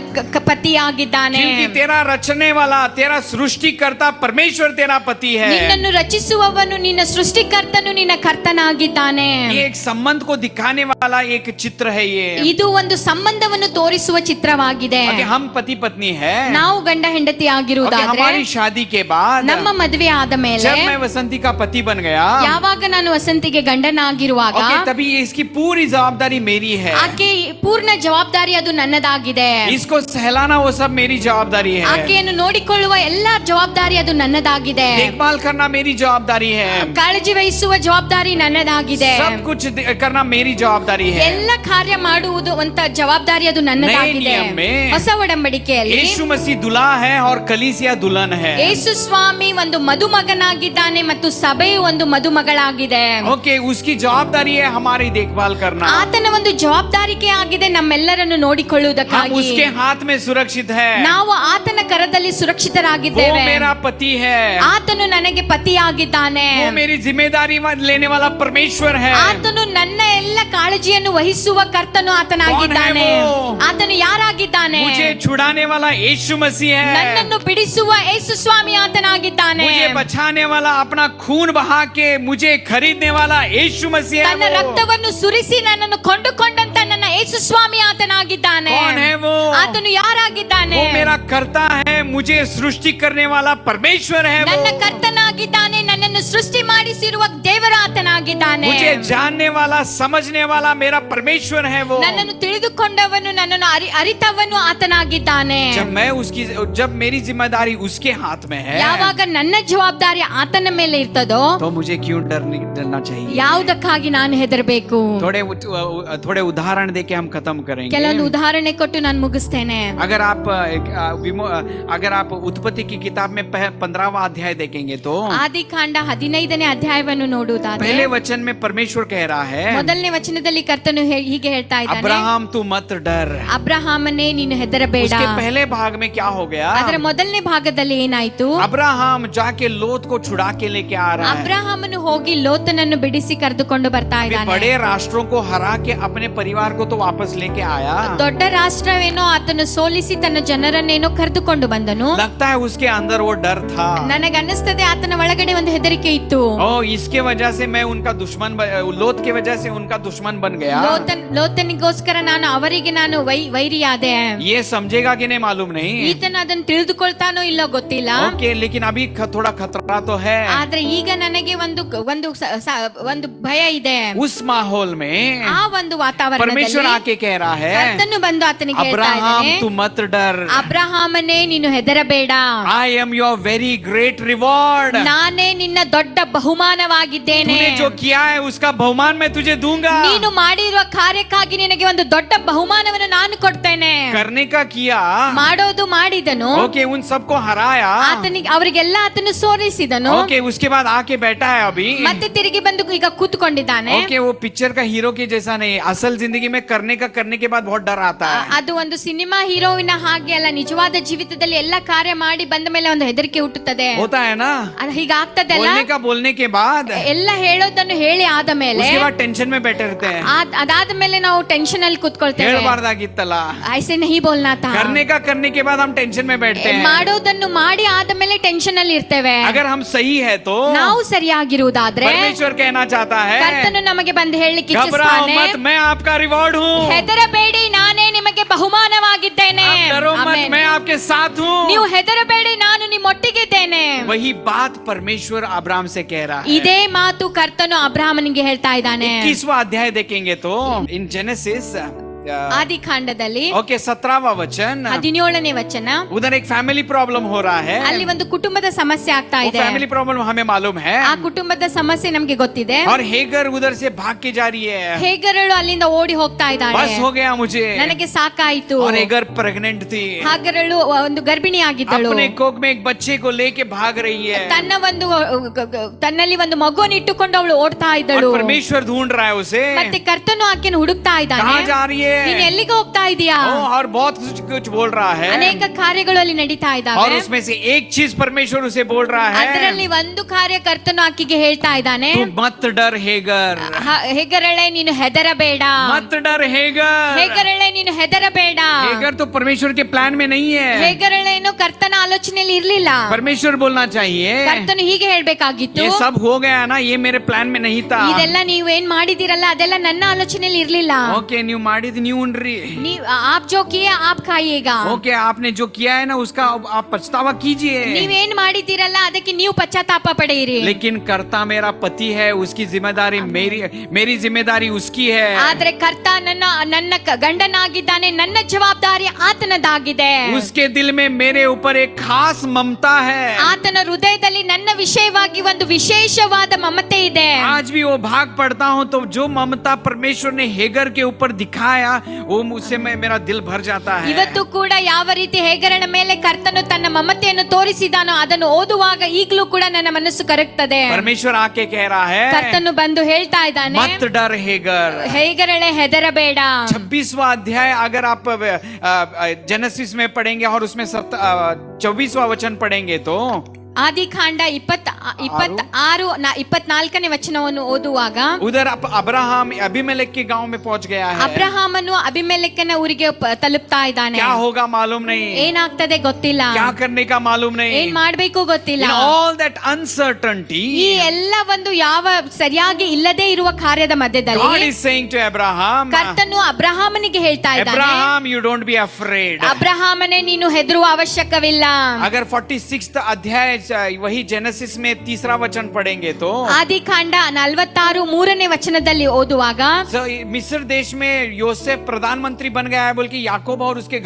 ಪತಿಯಾಗಿದ್ದಾನೆ. क्योंकि तेरा रचने वाला, तेरा सृष्टिकर्ता परमेश्वर तेरा पति है. ನಿನ್ನನ್ನು ರಚಿಸುವವನು ನಿನ್ನ ಸೃಷ್ಟಿಕರ್ತನು ನಿನ್ನ ಕರ್ತನಾಗಿದ್ದಾನೆ. ये एक संबंध को दिखाने वाला एक चित्र है ये. ಇದು ಒಂದು ಸಂಬಂಧವನ್ನು ತೋರಿಸುವ ಚಿತ್ರವಾಗಿದೆ. Okay, हम पति पत्नी है. ನಾವು ಗಂಡ ಹೆಂಡತಿ Okay, ಆಗಿರುವುದಾದ್ರೆ, हमारी शादी के बाद ನಮ್ಮ ಮದುವೆ ಆದ ಮೇಲೆ, जब मैं वसंती का पति बन गया, ಯಾವಾಗ ನಾನು ವಸಂತಿಗೆ ಗಂಡನಾಗಿರುವಾಗ, okay, तभी इसकी पूरी जवाबदारी मेरी है. ಆಕೆ ಪೂರ್ಣ ಜವಾಬ್ದಾರಿ ಅದು ನನ್ನದಾಗಿದೆ. इसको सहलाना वो सब मेरी जवाबदारी है, ಆಕೆಯನ್ನು ನೋಡಿಕೊಳ್ಳುವ ಎಲ್ಲಾ ಜವಾಬ್ದಾರಿ ಅದು ನನ್ನದಾಗಿದೆ. देखभाल करना मेरी जवाबदारी है, ಕಾಳಜಿ ವಹಿಸುವ ಜವಾಬ್ದಾರಿ ನನ್ನದಾಗಿದೆ. सब कुछ करना मेरी जवाबदारी है. ಎಲ್ಲ ಕಾರ್ಯ ಮಾಡುವುದು ಅಂತ ಜವಾಬ್ದಾರಿ ಅದು ನನ್ನದಾಗಿದೆ. नए नियम में ಹೊಸ ಒಡಂಬಡಿಕೆಯಲ್ಲಿ यीशु मसीह दूल्हा है और कलीसिया दुल्हन है. ಯೇಸು ಸ್ವಾಮಿ ಒಂದು ಮದುಮಗನಾಗಿದ್ದಾನೆ ಮತ್ತು ಸಭೆಯು ಒಂದು ಮದುಮಗಳಾಗಿದೆ. ओके, उसकी जवाबदारी है हमारी देखभाल करना. ಆತನ ಒಂದು ಜವಾಬ್ದಾರಿಕೆ ಆಗಿದೆ ನಮ್ಮೆಲ್ಲರನ್ನು हम ನೋಡಿಕೊಳ್ಳುವುದಕ್ಕಾಗಿ. उसके हाथ में सुरक्षित है. ನಾವು ಆತನ ಕರದಲ್ಲಿ वो ಸುರಕ್ಷಿತರಾಗಿದ್ದೇವೆ. मेरा पति है, ಆತನು ನನಗೆ ಪತಿಯಾಗಿದ್ದಾನೆ. वो मेरी जिम्मेदारी लेने वाला परमेश्वर है. ಆತನು ನನ್ನ ಎಲ್ಲ ಕಾಳಜಿಯನ್ನು ವಹಿಸುವ ಕರ್ತನು ಆತನಾಗಿದ್ದಾನೆ. कौन है वो? ಆತನು ಯಾರಾಗಿದ್ದಾನೆ? मुझे छुड़ाने वाला यीशु मसीह है. ನನ್ನನ್ನು ಬಿಡಿಸುವ ಯೇಸು ಸ್ವಾಮಿ ಆತನಾಗಿದ್ದಾನೆ. मुझे बचाने वाला, अपना खून बहा के मुझे खरीदने वाला यीशु मसीह ತನ್ನ है. वो ರಕ್ತವನ್ನು ಸುರಿಸಿ ನನ್ನನ್ನು ಕೊಂಡುಕೊಂಡಂತ ನನ್ನ ಯೇಸು ಸ್ವಾಮಿ ಆತನಾಗಿದ್ದಾನೆ. कौन है वो? ಆತನು ಯಾರಾಗಿದ್ದಾನೆ? वो मेरा कर्ता है, मुझे सृष्टि करने वाला परमेश्वर है. ನನ್ನ वो ಕರ್ತನಾಗಿದ್ದಾನೆ, ನನ್ನನ್ನು ಸೃಷ್ಟಿ ಮಾಡಿಸಿರುವ ದೇವರ ಆತನಾಗಿದ್ದಾನೆ. मुझे जानने वाला, समझने वाला मेरा परमेश्वर है. वो ನನ್ನನ್ನು ತಿಳಿದುಕೊಂಡವನು, ನನ್ನನ್ನು ಅರಿತವನು ಆತನಾಗಿದ್ದಾನೆ. जब मेरी जिम्मेदारी उसके हाथ में है, ಯಾವಾಗ ನನ್ನ ಜವಾಬ್ದಾರಿ ಆತನ ಮೇಲೆ ಇರ್ತದೋ तो मुझे क्यों डरना चाहिए? ಯಾವುದಕ್ಕಾಗಿ ನಾನು ಹೆದರಬೇಕು? थोड़े उदाहरण देके हम खत्म करेंगे. ಕೆಲವೊಂದು ಉದಾಹರಣೆ ಕೊಟ್ಟು ನಾನು ಮುಗಿಸ್ತೇನೆ. अगर आप उत्पत्ति की किताब में 15वां अध्याय देखेंगे तो ಆದಿಕಾಂಡ 15ನೇ ಅಧ್ಯಾಯವನ್ನು ನೋಡುವುದಾದ್ರೆ पहले वचन में परमेश्वर कह रहा है, ಮೊದಲನೇ ವಚನದಲ್ಲಿ ಕರ್ತನು ಹೀಗೆ ಹೇಳ್ತಾ ಇದ್ದಾನೆ, अब्राहम तू मत डर. ಅಬ್ರಹಾಮನೇ ನೀನು ಹೆದರಬೇಡ. उसके पहले भाग में क्या हो गया? ಅದರ ಮೊದಲನೇ ಭಾಗದಲ್ಲಿ ಏನಾಯ್ತು? अब्राहम जाके लोत को छुड़ा के लेके आ रहा है. ಅಬ್ರಹಾಮನು ಹೋಗಿ ಲೋತನನ್ನು ಬಿಡಿಸಿ ಕರೆದುಕೊಂಡು ಬರ್ತಾ ಇದ್ದಾನೆ. बड़े राष्ट्रों को हरा के अपने परिवार को तो वापस लेके आया. ದೊಡ್ಡ ರಾಷ್ಟ್ರವೇನೋ ಆತನು ಸೋಲಿಸಿ ತನ್ನ ಜನರನ್ನೇನೋ ಕರೆದುಕೊಂಡು ಬಂದನು. लगता है उसके अंदर वो डर था. ನನಗನ್ನಿಸ್ತದೆ ಆತನ ಒಳಗಡೆ ಒಂದು ಹೆದರಿಕೆ ಇತ್ತು. इसके वजह से मैं उनका दुश्मन, लोत के वजह से उनका दुश्मन बन गया. ಲೋತನಿಗೋಸ್ಕರ ಅವರಿಗೆ ನಾನು ವೈರಿಯಾದೆ. ये समझेगा कि नहीं मालूम नहीं. ಈತನ ಅದನ್ನು ತಿಳಿದುಕೊಳ್ತಾನೋ ಇಲ್ಲೋ ಗೊತ್ತಿಲ್ಲ. ओके, लेकिन अभी थोड़ा खतरा तो है. ಆದ್ರೆ ಈಗ ನನಗೆ ಒಂದು ಭಯ ಇದೆ. उस माहौल में ಆ ಒಂದು ವಾತಾವರಣದಲ್ಲಿ परमेश्वर आके कह रहा है, ಕರ್ತನು ಬಂದು ಆತನಿಗೆ ಹೇಳ್ತಾ अब्राहम ಇದ್ದಾನೆ, तू मत डर. ಅಬ್ರಹಾಮನೇ ನೀನು ಹೆದರಬೇಡ. I am your very great reward. ನಾನೇ ನಿನ್ನ ದೊಡ್ಡ ಬಹುಮಾನವಾಗಿದ್ದೇನೆ. तूने जो किया है उसका बहुमान मैं तुझे दूंगा. ನೀನು ಮಾಡಿರುವ ಕಾರ್ಯಕ್ಕಾಗಿ ನಿನಗೆ ಒಂದು ದೊಡ್ಡ ಬಹುಮಾನವನ್ನು ನಾನು ಕೊಡ್ತೇನೆ. करने का किया, ಮಾಡೋದು ಮಾಡಿದನು. ओके, उन सबको हराया. ಅವರಿಗೆಲ್ಲ ಆತನು ಸೋಲಿಸಿದನು. ओके, उसके बाद आके बैठा है अभी. ಮತ್ತೆ ತಿರುಗಿ ಬಂದು ಈಗ ಕೂತ್ಕೊಂಡಿದ್ದಾನೆ. ओके, वो पिक्चर का हीरो के जैसा नहीं. असल जिंदगी में करने के बाद बहुत डर आता है. ಅದು ಒಂದು ಸಿನಿಮಾ ಹೀರೋವಿನ ಹಾಗೆ ಅಲ್ಲ, ನಿಜವಾದ ಜೀವಿತದಲ್ಲಿ ಎಲ್ಲ ಕಾರ್ಯ ಮಾಡಿ ಬಂದ ಮೇಲೆ ಒಂದು ಹೆದರಿಕೆ ಹುಟ್ಟುತ್ತದೆ. होता है ना? ಅದು ಹೀಗಾಗ್ತದಲ್ಲ. बोलने के बाद ಎಲ್ಲ ಹೇಳೋದನ್ನು ಹೇಳಿ ಆದ ಮೇಲೆ उसके बाद टेंशन में बैठे रहते हैं. ಅದಾದ ಮೇಲೆ ನಾವು ಟೆನ್ಷನ್ ಅಲ್ಲಿ ಕೂತ್ಕೊಳ್ತೇವೆ. ಹೇಳ್ಬಾರ್ದಾಗಿತ್ತಲ್ಲ. ಐಸೆ ನಹಿ ಬೋಲ್ನಾ ಥಾ. करने के बाद हम टेंशन में बैठते हैं. ಮಾಡೋದನ್ನು ಮಾಡಿ ಆದ ಮೇಲೆ ಟೆನ್ಷನ್ ಅಲ್ಲಿ ಇರ್ತೇವೆ. अगर हम सही है तो ನಾವು ಸರಿಯಾಗಿರುವುದಾದ್ರೆ परमेश्वर कहना चाहता है, ಕರ್ತನು ನಮಗೆ ಬಂದು ಹೇಳಲಿಕ್ಕೆ घबराओ ಇಚ್ಛಿಸುತ್ತಾನೆ, मत, मैं आपका रिवॉर्ड हूँ. ಹೆದರಬೇಡಿ, ನಾನೇ ನಿಮಗೆ ಬಹುಮಾನವಾಗಿದ್ದೇನೆ. आप डरो मत, ಆಮೆನ್. मैं आपके साथ हूँ. ನೀವು ಹೆದರಬೇಡಿ, ನಾನು ನಿಮ್ಮೊಟ್ಟಿಗಿದ್ದೇನೆ. वही बात परमेश्वर अब्राहम से कह रहा है. ಇದೇ ಮಾತು ಕರ್ತನು ಅಬ್ರಹಾಮನಿಗೆ ಹೇಳ್ತಾ ಇದ್ದಾನೆ. 21वां अध्याय देखेंगे तो इन जेनेसिस ಆದಿಕಾಂಡದಲ್ಲಿ ओके 17वां वचन, 17ನೇ ವಚನ, उधर एक फैमिली प्रॉब्लम हो रहा है. ಅಲ್ಲಿ ಒಂದು ಕುಟುಂಬದ ಸಮಸ್ಯೆ ಆಗ್ತಾ वो ಇದೆ. फैमिली प्रॉब्लम हमें मालूम है. ಆ ಕುಟುಂಬದ ಸಮಸ್ಯೆ ನಮ್ಗೆ ಗೊತ್ತಿದೆ. और हेगर उधर से भाग के जा रही है. ಹೇಗರಳು ಅಲ್ಲಿಂದ ಓಡಿ ಹೋಗ್ತಾ ಇದ್ದಾಳೆ. बस हो गया मुझे. ನನಗೆ ಸಾಕಾಯಿತು. और हेगर प्रेग्नेंट थी. ಹಾಗರಳು ಒಂದು ಗರ್ಭಿಣಿ ಆಗಿದ್ದಳು. अपने कोख में एक बच्चे को लेके भाग रही है. ತನ್ನಲ್ಲಿ ಒಂದು ಮಗುವನ್ನು ಇಟ್ಟುಕೊಂಡು ಅವಳು ಓಡ್ತಾ और ಇದ್ದಳು. परमेश्वर ढूंढ रहा है उसे. ಮತ್ತೆ ಕರ್ತನು ಆಕೆಯನ್ನು ಹುಡುಕ್ತಾ ಇದ್ದಾನೆ. कहाँ जा रही है? ನೀನು ಎಲ್ಲಿಗೆ ಹೋಗ್ತಾ ಇದೀಯಾ? और बहुत कुछ बोल रहा है. ಅನೇಕ ಕಾರ್ಯಗಳು ಅಲ್ಲಿ ನಡೀತಾ और ಇದ್ದಾವೆ. उसमें से एक चीज परमेश्वर उसे बोल रहा है, ಅದರಲ್ಲಿ ಒಂದು ಕಾರ್ಯ ಕರ್ತನು ಆಕೆಗೆ ಹೇಳ್ತಾ ಇದ್ದಾನೆ, तू मत डर हेगर. ಹೇಗರಳೆ ನೀನು ಹೆದರಬೇಡ. मत डर हेगर. ಹೇಗರಳೆ ನೀನು ಹೆದರಬೇಡ. हेगर तो परमेश्वर के प्लान में नहीं है. ಹೇಗರಳೇನು ಕರ್ತನ ಆಲೋಚನೆಯಲ್ಲಿ ಇರ್ಲಿಲ್ಲ. परमेश्वर बोलना चाहिए, ಕರ್ತನು ಹೀಗೆ ಹೇಳ್ಬೇಕಾಗಿತ್ತು, ये सब हो गया ना, ये मेरे प्लान में नहीं था. ಇದೆಲ್ಲ ನೀವೇನ್ ಮಾಡಿದಿರಲ್ಲ ಅದೆಲ್ಲ ನನ್ನ ಆಲೋಚನೆಯಲ್ಲಿ ಇರ್ಲಿಲ್ಲ. ಓಕೆ, ನೀವು ಮಾಡಿದ ನೀವು ಉಣ್ರಿ. ನೀವ್ आप जो किए आप खाइएगा. ओके, आपने जो किया है ना उसका आप पछतावा कीजिए. ನೀವೇನ್ ಮಾಡಿದ್ದೀರಲ್ಲ ಅದಕ್ಕೆ ನೀವು ಪಶ್ಚಾತ್ತಾಪ ಪಡೆಯಿರಿ. लेकिन कर्ता मेरा पति है, उसकी जिम्मेदारी मेरी जिम्मेदारी उसकी है. ಆದ್ರೆ ಕರ್ತ ನನ್ನ ಗಂಡನಾಗಿದ್ದಾನೆ, ನನ್ನ ಜವಾಬ್ದಾರಿ ಆತನದಾಗಿದೆ. उसके दिल में मेरे ऊपर एक खास ममता है. ಆತನ ಹೃದಯದಲ್ಲಿ ನನ್ನ ವಿಷಯವಾಗಿ ಒಂದು ವಿಶೇಷವಾದ ಮಮತೆ ಇದೆ. आज भी वो भाग पढ़ता हूँ तो जो ममता परमेश्वर ने हेगर के ऊपर दिखाया वो मुझसे मेरा दिल भर जाता है. ಇವತ್ತು ಕೂಡ ಯಾವ ರೀತಿ ಹೇಗರನ ಮೇಲೆ ಕರ್ತನು ತನ್ನ ಮಮತೆಯನ್ನು ತೋರಿಸಿದಾನೋ ಅದನ್ನು ಓದುವಾಗ ಈಗಲೂ ಕೂಡ ನನ್ನ ಮನಸ್ಸು ಕರಗ್ತದೆ. परमेश्वर आके कह रहा है, ಕರ್ತನು ಬಂದು ಹೇಳ್ತಾ ಇದ್ದಾನೆ, मत डर हेगर. ಹೇಗರಳೆ ಹೆದರಬೇಡ. 26वां अध्याय अगर आप जेनेसिस में पढ़ेंगे और उसमें 24वां वचन पढ़ेंगे तो ಆದಿಕಾಂಡ 24ನೇ ವಚನವನ್ನು ಓದುವಾಗ उधर अब्राहम अबीमेलेक के गांव में पहुंच गया है. ಅಬ್ರಹಾಮನು ಅಬಿಮೆಲೆಕನ ಊರಿಗೆ ತಲುಪ್ತಾ ಇದ್ದಾನೆ. क्या होगा मालूम नहीं, ಏನಾಗ್ತದೆ ಗೊತ್ತಿಲ್ಲ, क्या करने का मालूम नहीं. ಏನ್ ಮಾಡ್ಬೇಕು ಗೊತ್ತಿಲ್ಲ. In all that uncertainty, ಈ ಎಲ್ಲ ಒಂದು ಯಾವ ಸರಿಯಾಗಿ ಇಲ್ಲದೆ ಇರುವ ಕಾರ್ಯದ God ಮಧ್ಯದಲ್ಲಿ is saying to Abraham, ಕರ್ತನು ಅಬ್ರಹಾಮನಿಗೆ ಹೇಳ್ತಾ ಇದ್ದಾನೆ, Abraham, you don't be afraid. ಅಬ್ರಹಾಮನೇ ನೀನು ಹೆದರುವ ಅವಶ್ಯಕವಿಲ್ಲ. अगर 46th अध्याय वही जेनेसिस में 3रा वचन पढ़ेंगे तो ಆದಿಕಾಂಡ 46 ವಚನದಲ್ಲಿ ಓದುವಾಗ मिस्र देश में योसेफ प्रधानमंत्री बन गया है बोल के याकूब और उसके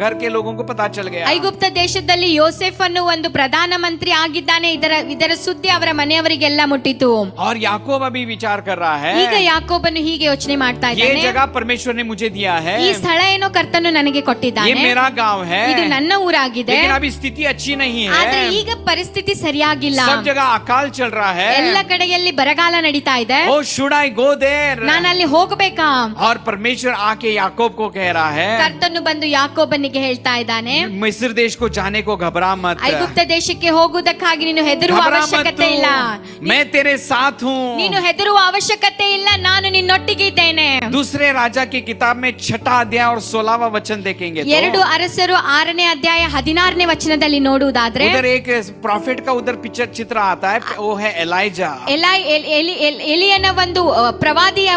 घर के लोगों को पता चल गया. ಐಗುಪ್ತ ದೇಶದಲ್ಲಿ ಯೋಸೆಫನು ಒಂದು ಪ್ರಧಾನ ಮಂತ್ರಿ ಆಗಿದ್ದಾನೆ, ಇದರ ಸುದ್ದಿ ಅವರ ಮನೆಯವರಿಗೆಲ್ಲ ಮುಟ್ಟಿತು. और याकूब अभी विचार कर रहा है, ಈಗ ಯಾಕೋಬನು ಹೀಗೆ ಯೋಚನೆ ಮಾಡ್ತಾ ये ಇದ್ದಾನೆ, जगह परमेश्वर ने मुझे दिया है, ಈ ಸ್ಥಳ ಏನೋ ಕರ್ತನು ನನಗೆ ये ಕೊಟ್ಟಿದ್ದಾನೆ, मेरा गांव है, ಇದು ನನ್ನ ಊರಾಗಿದೆ. लेकिन अभी स्थिति अच्छी नहीं ಆದ್ರೆ है, ಈಗ ಪರಿಸ್ಥಿತಿ ಸರಿಯಾಗಿಲ್ಲ, सब जगह अकाल चल रहा है. ಎಲ್ಲ ಕಡೆಯಲ್ಲಿ ಬರಗಾಲ ನಡೀತಾ ಇದೆ. Oh, should I go there? ನಾನು ಅಲ್ಲಿ ಹೋಗಬೇಕಾ? और परमेश्वर आके याकूब को कह रहा है, ಕರ್ತನು ಬಂದು ಯಾಕೋಬನಿಗೆ ಹೇಳ್ತಾ ಇದ್ದಾನೆ, मिस्र देश को जाने को घबरा मत, ಐಗುಪ್ತ ದೇಶಕ್ಕೆ ಹೋಗುವುದಕ್ಕಾಗಿ ನೀನು ಹೆದರುವ घबरा मत ಅವಶ್ಯಕತೆ ಇಲ್ಲ. मैं तेरे साथ हूँ. ನೀನು ಹೆದರುವ ಅವಶ್ಯಕತೆ ಇಲ್ಲ, ನಾನು ನಿನ್ನೊಟ್ಟಿಗೆ ಇದ್ದೇನೆ. दूसरे राजा की किताब में 6ठा अध्याय और 16वां वचन देखेंगे तो 2 ಅರಸರು 6ನೇ ಅಧ್ಯಾಯ 16ನೇ ವಚನದಲ್ಲಿ ನೋಡುವುದಾದ್ರೆ उधर एक प्रॉफिट का उधर पिक्चर चित्र आता है, वो है एलाइजा. ಎಲಿಯನ ಒಂದು ಪ್ರವಾದಿಯ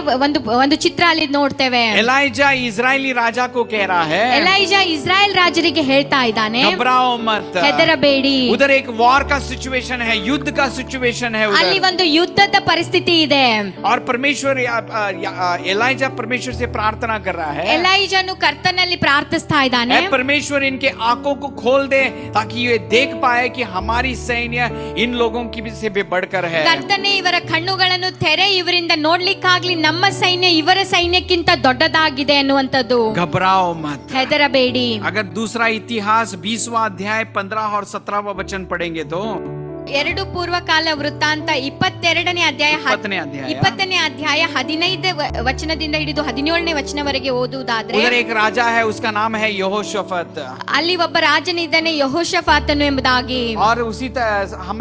ಒಂದು ಚಿತ್ರ ಅಲ್ಲಿ ನೋಡ್ತೇವೆ. एलाइजा इजरायली राजा को कह रहा है, ಎಲೈಜಾ ಇಸ್ರಾಯೇಲ್ ರಾಜರಿಗೆ ಹೇಳ್ತಾ ಇದ್ದಾನೆ, घबराओ मत. ಹೆದರಬೇಡಿ. उधर एक वॉर का सिचुएशन है, युद्ध का सिचुएशन है ಅಲ್ಲಿ उधर. ಒಂದು ಯುದ್ಧದ ಪರಿಸ್ಥಿತಿ ಇದೆ. और परमेश्वर एलाइजा परमेश्वर से प्रार्थना कर रहा है, ಎಲೈಜನು ಕರ್ತನಲ್ಲಿ ಪ್ರಾರ್ಥಿಸ್ತಾ ಇದ್ದಾನೆ, ऐ परमेश्वर इनके आंखों को खोल दे ताकि ये देख पाए कि हमारी सैन्य इन लोगों की से भी बढ़कर है. ಕರ್ತನೇ ಇವರ ಕಣ್ಣುಗಳನ್ನು ತೆರೆ, ಇವರಿಂದ ನೋಡ್ಲಿಕ್ಕಾಗ್ಲಿ ನಮ್ಮ ಸೈನ್ಯ ಇವರ ಸೈನ್ಯಕ್ಕಿಂತ ದೊಡ್ಡದಾಗಿದೆ ಅನ್ನುವಂಥದ್ದು. घबराओ मत. ಹೆದರಬೇಡಿ. अगर दूसरा इतिहास 20वां अध्याय 15 और 17वां वचन पढ़ेंगे तो 2 ಪೂರ್ವಕಾಲ ವೃತ್ತಾಂತ 22ನೇ ಅಧ್ಯಾಯ 20ನೇ ಅಧ್ಯಾಯ 15 ವಚನದಿಂದ ಹಿಡಿದು 17ನೇ ವಚನವರೆಗೆ ಓದುವುದಾದ್ರೆ उधर एक राजा है, उसका नाम है यहोशाफात. ಅಲ್ಲಿ ಒಬ್ಬ ರಾಜನಿದ್ದಾನೆ, ಯೆಹೋಷಾಫಾತನು ಎಂಬುದಾಗಿ. और उसी